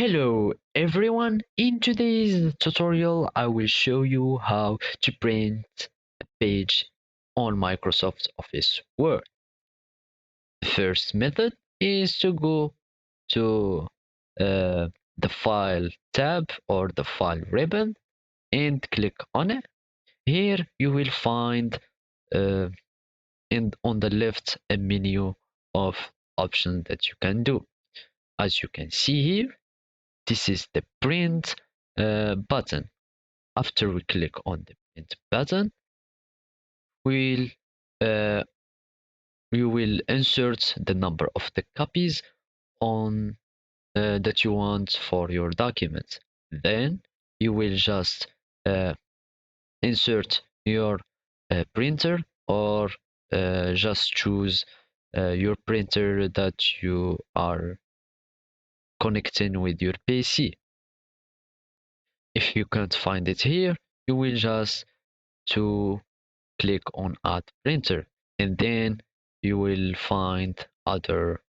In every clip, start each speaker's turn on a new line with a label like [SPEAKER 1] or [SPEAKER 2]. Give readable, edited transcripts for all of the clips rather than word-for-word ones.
[SPEAKER 1] Hello everyone, in today's tutorial I will show you how to print a page on Microsoft Office Word. The first method is to go to the File tab or the File ribbon and click on it. Here you will find uh, on the left a menu of options that you can do. As you can see here, this is the print button. After we click on the print button, we'll uh, you will insert the number of the copies on that you want for your document. Then you will just uh, insert your printer or just choose your printer that you are connecting with your PC. If you can't find it here, you will just to click on add printer, and then you will find other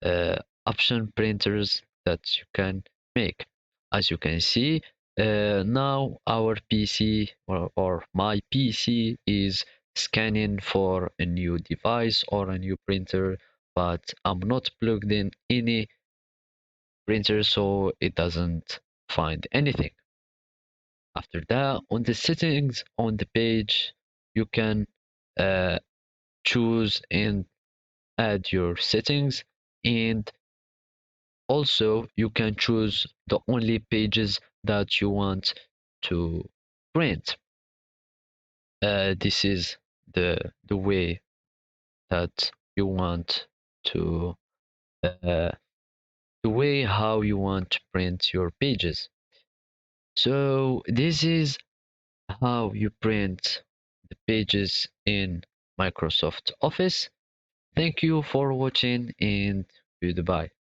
[SPEAKER 1] uh, option printers that you can make. As you can see, now our PC or my PC is scanning for a new device or a new printer, but I'm not plugged in any printer, so it doesn't find anything. After that, on the settings on the page, you can uh, choose and add your settings, and also you can choose the only pages that you want to print. This is the way that you want to uh, the way how you want to print your pages. So this is how you print the pages in Microsoft Office. Thank you for watching and goodbye.